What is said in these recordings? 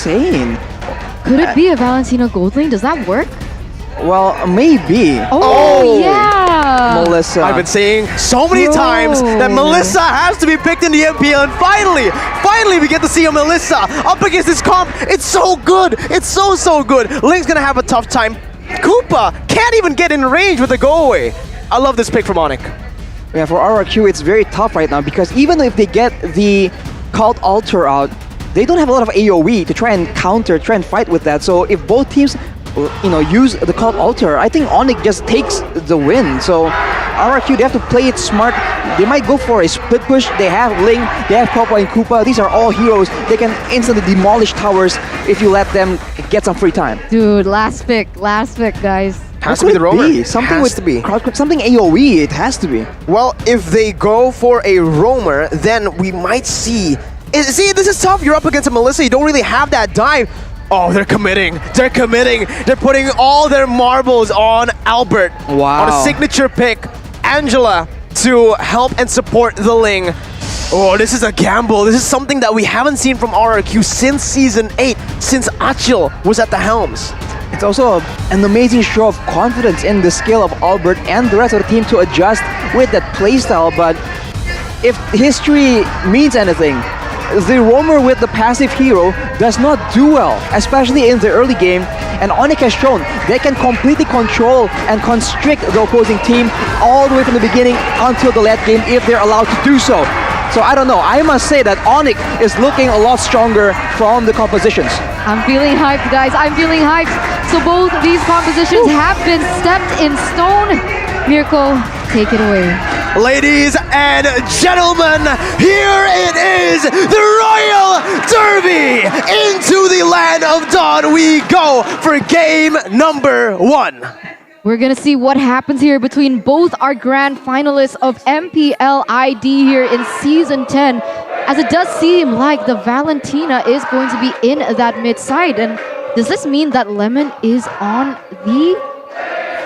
insane. Could it be a Valentino gold lane? Does that work? Well, maybe. Oh, yeah! Melissa. I've been saying so many times that Melissa has to be picked in the MPL, and finally we get to see a Melissa up against this comp. It's so good. It's so good. Link's gonna have a tough time. Koopa can't even get in range with the go away. I love this pick from ONIC. Yeah, for RRQ, it's very tough right now because even if they get the Cult Altar out, they don't have a lot of AoE to try and fight with that. So if both teams, use the Cult Altar, I think ONIC just takes the win. So RRQ, they have to play it smart. They might go for a split push. They have Ling, they have Popo and Koopa. These are all heroes. They can instantly demolish towers if you let them get some free time. Dude, last pick, guys. Has to be the roamer. Something has to be. Something AoE, it has to be. Well, if they go for a roamer, then we might see... See, this is tough. You're up against a Melissa. You don't really have that dive. Oh, they're committing. They're putting all their marbles on Albert. Wow. On a signature pick. Angela to help and support the Ling. Oh, this is a gamble. This is something that we haven't seen from RRQ since Season 8, since Achil was at the helms. It's also an amazing show of confidence in the skill of Albert and the rest of the team to adjust with that playstyle, but if history means anything, the roamer with the passive hero does not do well, especially in the early game, and ONIC has shown they can completely control and constrict the opposing team all the way from the beginning until the late game if they're allowed to do so. So I don't know, I must say that ONIC is looking a lot stronger from the compositions. I'm feeling hyped, guys. I'm feeling hyped. So both these compositions have been stepped in stone. Mirko, take it away. Ladies and gentlemen, here it is, the Royal Derby! Into the land of Dawn we go for game number 1. We're gonna see what happens here between both our grand finalists of MPL ID here in Season 10, as it does seem like the Valentina is going to be in that mid side. And does this mean that Lemon is on the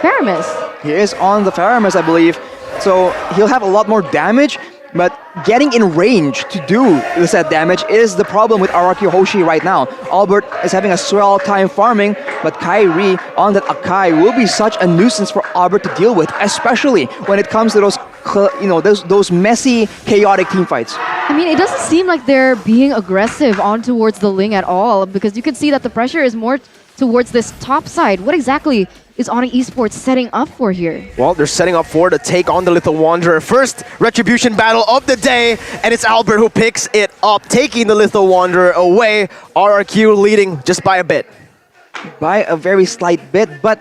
Faramis? He is on the Faramis, I believe, so he'll have a lot more damage, but getting in range to do the set damage is the problem with RRQ HOSHI right now. Albert is having a swell time farming, but Kyrie on that Akai will be such a nuisance for Albert to deal with, especially when it comes to those messy, chaotic team fights. I mean, it doesn't seem like they're being aggressive on towards the Ling at all, because you can see that the pressure is more towards this top side. What exactly is ONIC Esports setting up for here? Well, they're setting up for to take on the Lethal Wanderer. First retribution battle of the day, and it's Albert who picks it up, taking the Lethal Wanderer away. RRQ leading just by a bit. By a very slight bit, but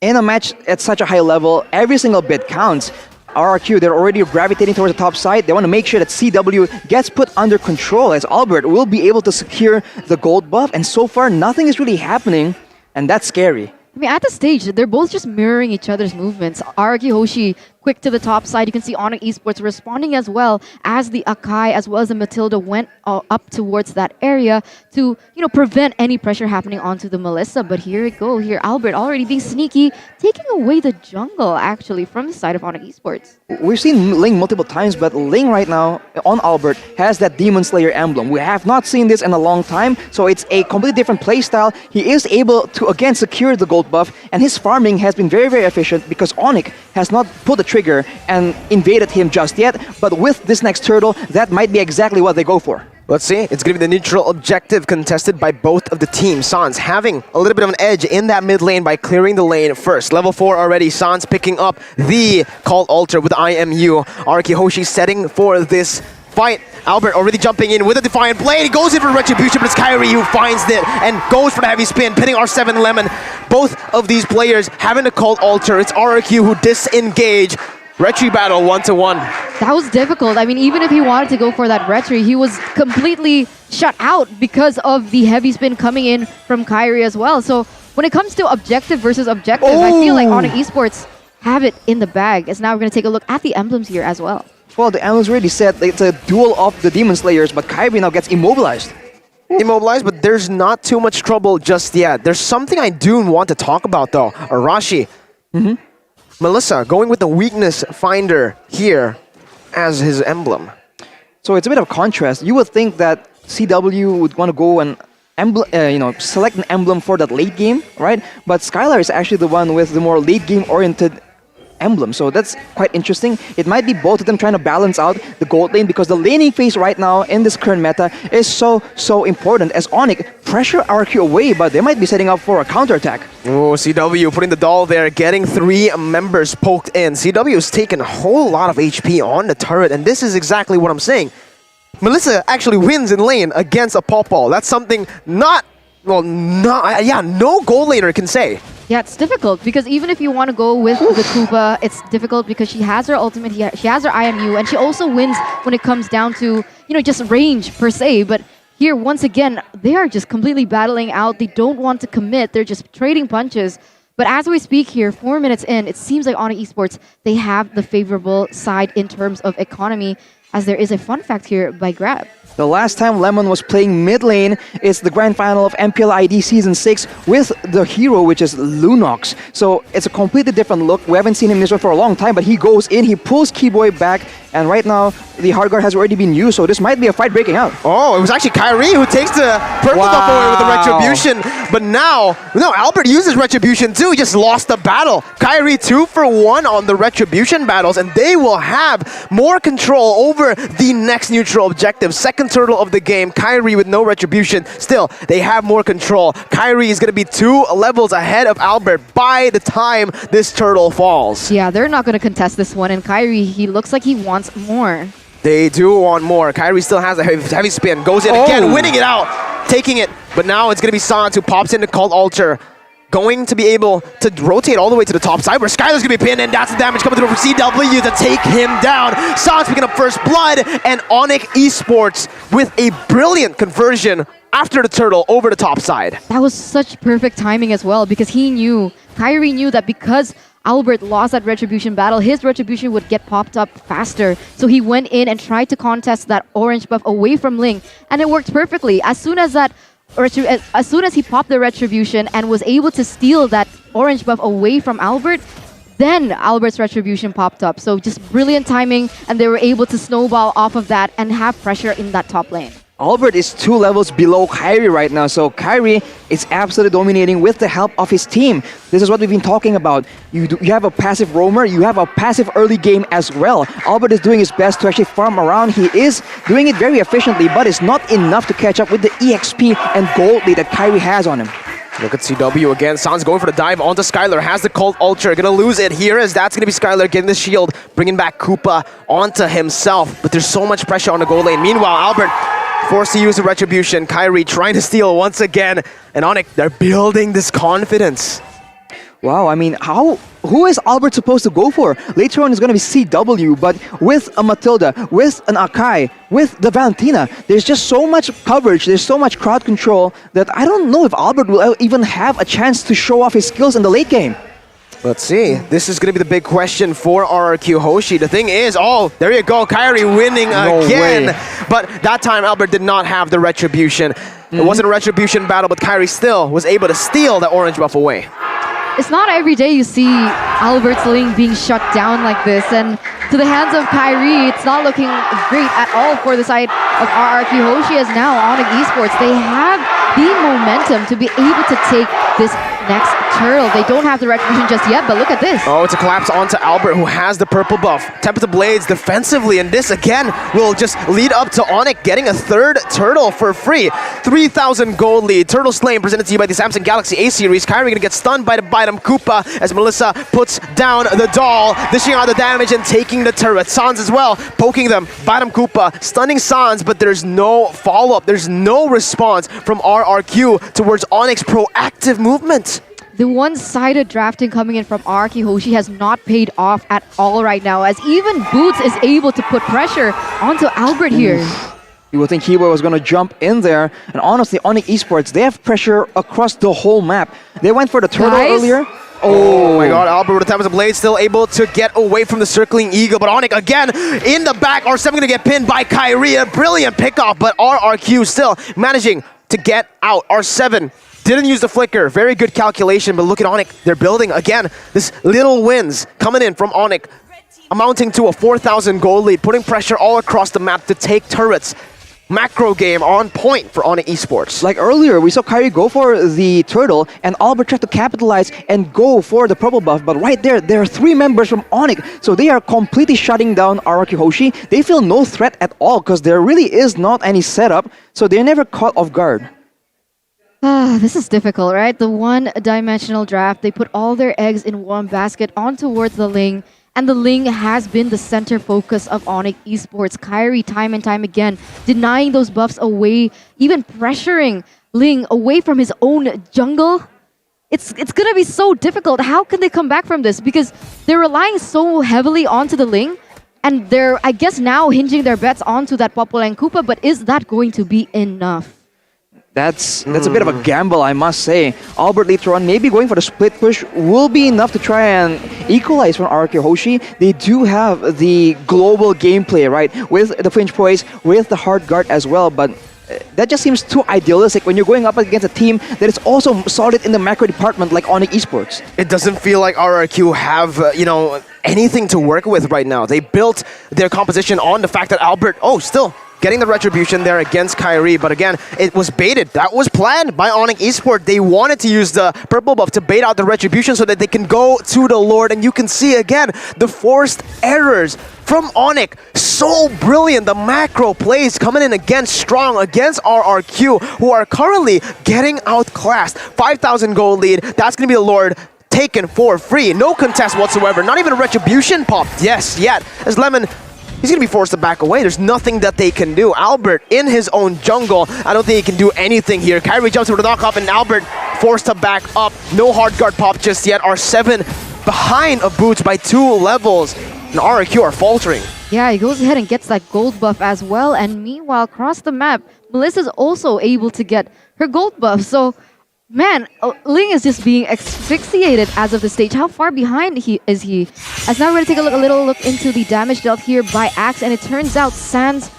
in a match at such a high level, every single bit counts. RRQ, they're already gravitating towards the top side. They want to make sure that CW gets put under control, as Albert will be able to secure the gold buff, and so far nothing is really happening, and that's scary. I mean, at the stage, they're both just mirroring each other's movements. RRQ HOSHI quick to the top side. You can see ONIC Esports responding as well as the Akai as well as the Matilda went up towards that area to, prevent any pressure happening onto the Melissa. But here we go. Here, Albert already being sneaky, taking away the jungle actually from the side of ONIC Esports. We've seen Ling multiple times, but Ling right now on Albert has that Demon Slayer emblem. We have not seen this in a long time, so it's a completely different playstyle. He is able to again secure the gold buff, and his farming has been very, very efficient because ONIC has not pulled the trigger and invaded him just yet, but with this next turtle, that might be exactly what they go for. Let's see. It's going to be the neutral objective contested by both of the teams. Sans having a little bit of an edge in that mid lane by clearing the lane first. Level 4 already. Sans picking up the Cult Altar with IMU. RRQ HOSHI setting for this fight. Albert already jumping in with a Defiant Blade. He goes in for Retribution, but it's Kyrie who finds it and goes for the heavy spin, pinning R7 Lemon. Both of these players having a Cult Altar. It's RRQ who disengage. Retry battle 1-1. That was difficult. I mean, even if he wanted to go for that retry, he was completely shut out because of the heavy spin coming in from Kyrie as well. So when it comes to objective versus objective, I feel like ONIC Esports have it in the bag. As now we're going to take a look at the emblems here as well. Well, the emblems already said it's a duel of the Demon Slayers, but Kyrie now gets immobilized. Immobilized, but there's not too much trouble just yet. There's something I do want to talk about though. Arashi. Melissa going with the weakness finder here as his emblem. So it's a bit of a contrast. You would think that CW would want to go and select an emblem for that late game, right? But Skylar is actually the one with the more late game oriented emblem. So that's quite interesting. It might be both of them trying to balance out the gold lane because the laning phase right now in this current meta is so important as ONIC pressure RRQ away, but they might be setting up for a counterattack. Oh, CW putting the doll there, getting 3 members poked in. CW has taken a whole lot of HP on the turret, and this is exactly what I'm saying. Melissa actually wins in lane against a Popol. That's something no gold laner can say. Yeah, it's difficult because even if you want to go with the Kuba, it's difficult because she has her ultimate, she has her IMU, and she also wins when it comes down to, just range per se. But here, once again, they are just completely battling out. They don't want to commit. They're just trading punches. But as we speak here, 4 minutes in, it seems like ONIC Esports, they have the favorable side in terms of economy, as there is a fun fact here by Grab. The last time Lemon was playing mid lane is the grand final of MPL ID Season 6 with the hero, which is Lunox. So it's a completely different look. We haven't seen him this way for a long time, but he goes in, he pulls Keyboy back, and right now the hard guard has already been used, so this might be a fight breaking out. Oh, it was actually Kyrie who takes the purple buff away with the Retribution. But now, Albert uses Retribution too. He just lost the battle. Kyrie 2 for 1 on the Retribution battles, and they will have more control over the next neutral objective. Second turtle of the game, Kyrie with no Retribution. Still, they have more control. Kyrie is going to be 2 levels ahead of Albert by the time this turtle falls. Yeah, they're not going to contest this one, and Kyrie, he looks like he wants more. They do want more. Kyrie still has a heavy spin. Goes in again, winning it out, taking it. But now it's going to be Sans who pops into Cult Altar. Going to be able to rotate all the way to the top side where Skylar's going to be pinned, and that's the damage coming through from CW to take him down. Sans picking up first blood, and ONIC Esports with a brilliant conversion after the turtle over the top side. That was such perfect timing as well because Kyrie knew that because Albert lost that Retribution battle, his Retribution would get popped up faster. So he went in and tried to contest that orange buff away from Ling, and it worked perfectly. As soon as he popped the Retribution and was able to steal that orange buff away from Albert, then Albert's Retribution popped up. So just brilliant timing, and they were able to snowball off of that and have pressure in that top lane. Albert is 2 levels below Kyrie right now, so Kyrie is absolutely dominating with the help of his team. This is what we've been talking about. You have a passive roamer, you have a passive early game as well. Albert is doing his best to actually farm around. He is doing it very efficiently, but it's not enough to catch up with the EXP and gold lead that Kyrie has on him. Look at CW again. Sans going for the dive onto Skylar. Has the Cult Ultra. Gonna lose it here as that's gonna be Skylar getting the shield, bringing back Koopa onto himself. But there's so much pressure on the gold lane. Meanwhile, Albert forced to use the Retribution. Kyrie trying to steal once again. And ONIC, they're building this confidence. Wow, I mean, who is Albert supposed to go for? Later on, it's going to be CW, but with a Matilda, with an Akai, with the Valentina, there's just so much coverage, there's so much crowd control that I don't know if Albert will even have a chance to show off his skills in the late game. Let's see. This is going to be the big question for RRQ Hoshi. The thing is, there you go, Kyrie winning again. Way. But that time, Albert did not have the Retribution. It wasn't a Retribution battle, but Kyrie still was able to steal the orange buff away. It's not every day you see Albert's lane being shut down like this, and to the hands of Kyrie, it's not looking great at all for the side of RRQ Hoshi, as now ONIC Esports, they have the momentum to be able to take this next turtle. They don't have the Retribution just yet, but look at this. Oh, it's a collapse onto Albert, who has the purple buff. Tempest of Blades defensively, and this again will just lead up to ONIC getting a 3rd turtle for free. 3,000 gold lead. Turtle Slain presented to you by the Samsung Galaxy A-Series. Kyrie gonna get stunned by the Bite Koopa as Melissa puts down the doll, dishing out the damage and taking the turret. Sans as well, poking them. Bite Koopa, stunning Sans, but there's no follow-up. There's no response from RRQ towards ONIC's proactive movement. The one-sided drafting coming in from RRQ Hoshi has not paid off at all right now, as even Boots is able to put pressure onto Albert here. You would think Keyboy was going to jump in there, and honestly, ONIC Esports, they have pressure across the whole map. They went for the turtle earlier. Oh my god, Albert with the Tempest of Blade still able to get away from the circling eagle, but ONIC again in the back. R7 gonna get pinned by Kyrie. A brilliant pickoff, but RRQ still managing to get out. R7 didn't use the flicker. Very good calculation, but look at ONIC. They're building again. This little wins coming in from ONIC, amounting to a 4,000 gold lead, putting pressure all across the map to take turrets. macro game on point for ONIC Esports. Like earlier, we saw Kyrie go for the turtle, and Albert tried to capitalize and go for the purple buff. But right there are 3 members from ONIC, so they are completely shutting down RRQ HOSHI. They feel no threat at all because there really is not any setup, so they're never caught off guard. This is difficult, right? The one-dimensional draft, they put all their eggs in one basket on towards the Ling, and the Ling has been the center focus of ONIC Esports. Kyrie, time and time again, denying those buffs away, even pressuring Ling away from his own jungle. It's gonna be so difficult. How can they come back from this? Because they're relying so heavily onto the Ling, and they're, I guess, now hinging their bets onto that Popol and Koopa, but is that going to be enough? That's a bit of a gamble, I must say. Albert later on, maybe going for the split push will be enough to try and equalize from RRQ HOSHI. They do have the global gameplay, right? With the flinch poise, with the hard guard as well, but that just seems too idealistic when you're going up against a team that is also solid in the macro department like ONIC Esports. It doesn't feel like RRQ have, anything to work with right now. They built their composition on the fact that Albert, still getting the retribution there against Kyrie, but again, it was baited. That was planned by ONIC Esports. They wanted to use the purple buff to bait out the retribution so that they can go to the Lord, and you can see again the forced errors from ONIC. So brilliant. The macro plays coming in again strong against RRQ, who are currently getting outclassed. 5,000 gold lead. That's going to be the Lord taken for free. No contest whatsoever. Not even a retribution popped. Yes, yet. As Lemon, he's going to be forced to back away. There's nothing that they can do. Albert in his own jungle. I don't think he can do anything here. Kyrie jumps for the knock-off, and Albert forced to back up. No hard guard pop just yet. R7 behind a Boots by 2 levels. And RRQ are faltering. Yeah, he goes ahead and gets that gold buff as well. And meanwhile, across the map, Melissa's also able to get her gold buff. So, man, Ling is just being asphyxiated as of the stage. How far behind is he? As now we're going to take a little look into the damage dealt here by Axe. And it turns out Sans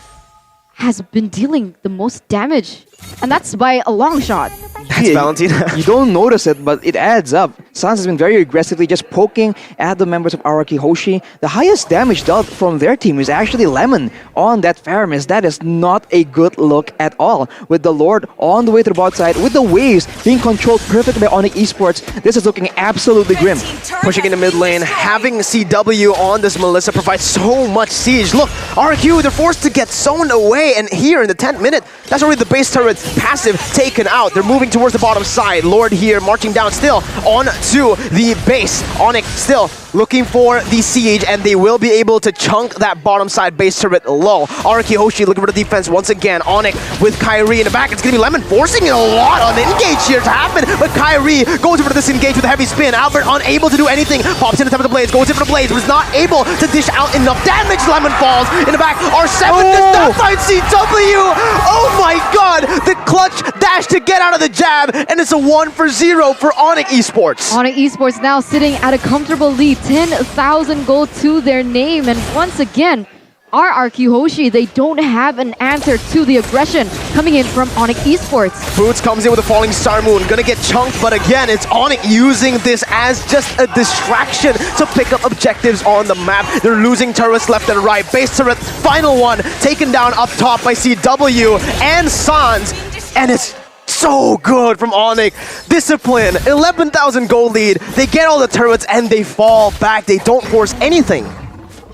has been dealing the most damage. And that's by a long shot. That's Valentina. You don't notice it, but it adds up. Sans has been very aggressively just poking at the members of RRQ HOSHI. The highest damage dealt from their team is actually Lemon on that Faramis. That is not a good look at all. With the Lord on the way to the bot side, with the waves being controlled perfectly by ONIC Esports, this is looking absolutely grim. Pushing in the mid lane, having CW on this Melissa provides so much siege. Look, RRQ, they're forced to get zoned away, and here in the 10th minute, that's already the base turret passive taken out. They're moving towards the bottom side. Lord here marching down still on to the base. ONIC still looking for the siege, and they will be able to chunk that bottom side base turret low. RRQ HOSHI looking for the defense once again. ONIC with Kyrie in the back. It's going to be Lemon forcing a lot on the engage here to happen, but Kyrie goes over to disengage with a heavy spin. Albert unable to do anything. Pops in the top of the blades, goes in for the blades, was not able to dish out enough damage. Lemon falls in the back. R7 does not find CW. Oh my god! The clutch dash to get out of the jab, and it's a 1-0 for ONIC Esports. ONIC Esports now sitting at a comfortable lead, 10,000 gold to their name, and once again, RRQ HOSHI, they don't have an answer to the aggression coming in from ONIC Esports. Boots comes in with a falling star moon, gonna get chunked, but again, it's ONIC using this as just a distraction to pick up objectives on the map. They're losing turrets left and right. Base turret, final one, taken down up top by CW and Sans, and it's so good from ONIC. Discipline, 11,000 gold lead. They get all the turrets and they fall back. They don't force anything.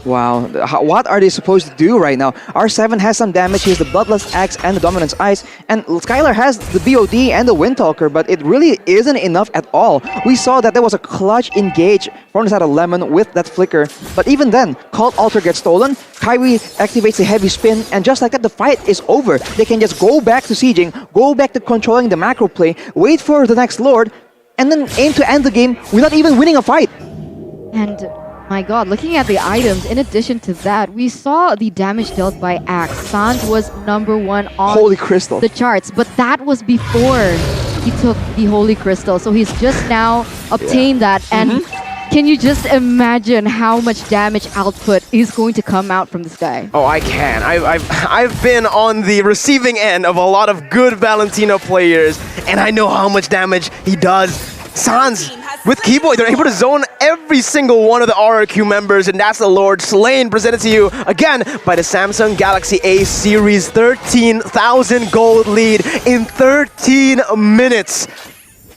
Wow, what are they supposed to do right now? R7 has some damage, he has the Bloodlust Axe and the Dominance Ice, and Skylar has the BOD and the Windtalker, but it really isn't enough at all. We saw that there was a clutch engage from the side of Lemon with that flicker, but even then, Cult Altar gets stolen, Kyrie activates the heavy spin, and just like that, the fight is over. They can just go back to sieging, go back to controlling the macro play, wait for the next Lord, and then aim to end the game without even winning a fight. And my god, looking at the items, in addition to that, we saw the damage dealt by Axe. Sans was #1 on Holy Crystal. the charts, but that was before he took the Holy Crystal. So he's just now obtained that, and can you just imagine how much damage output is going to come out from this guy? Oh, I can. I've been on the receiving end of a lot of good Valentino players, and I know how much damage he does. Sans with Keyboy, they're able to zone every single one of the RRQ members, and that's the Lord Slain presented to you again by the Samsung Galaxy A series. 13,000 gold lead in 13 minutes.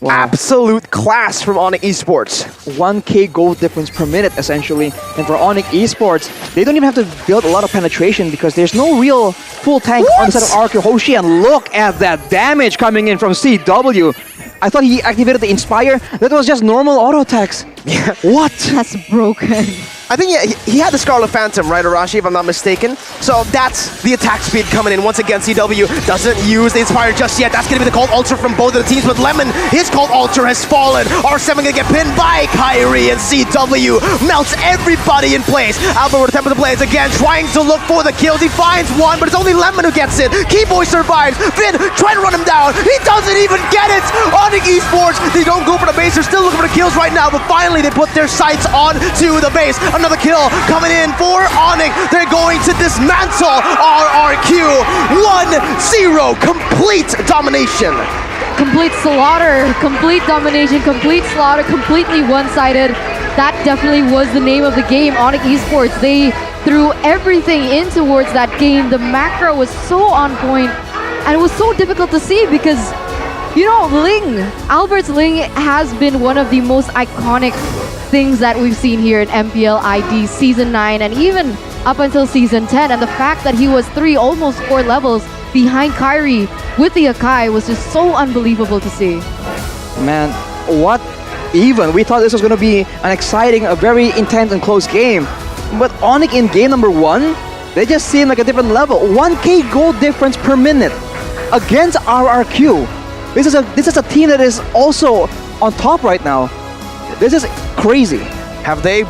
Wow. Absolute class from ONIC Esports. 1k gold difference per minute, essentially. And for ONIC Esports, they don't even have to build a lot of penetration because there's no real full tank on the side of RRQ HOSHI. And look at that damage coming in from CW. I thought he activated the Inspire. That was just normal auto attacks. Yeah. What? That's broken. I think he had the Scarlet Phantom, right, Arashi, if I'm not mistaken? So that's the attack speed coming in. Once again, CW doesn't use the Inspire just yet. That's going to be the Cold Ultra from both of the teams, but Lemon, his Cold Ultra has fallen. R7 going to get pinned by Kyrie, and CW melts everybody in place. Albert with attempt to play it again, trying to look for the kills. He finds one, but it's only Lemon who gets it. Keyboy survives. Finn trying to run him down. He doesn't even get it. ONIC Esports, they don't go for the base. They're still looking for the kills right now, but finally they put their sights onto the base. Another kill coming in for ONIC. They're going to dismantle RRQ. 1-0, complete domination. Complete slaughter, complete domination, complete slaughter, completely one-sided. That definitely was the name of the game. ONIC Esports, they threw everything in towards that game. The macro was so on point, and it was so difficult to see because, you know, Ling, Albert's Ling has been one of the most iconic things that we've seen here in MPL ID Season 9 and even up until Season 10. And the fact that he was almost 4 levels behind Kyrie with the Akai was just so unbelievable to see. Man, what even? We thought this was going to be an exciting, a very intense and close game. But ONIC in game number 1, they just seem like a different level. 1k gold difference per minute against RRQ. This is a team that is also on top right now. This is crazy. Have they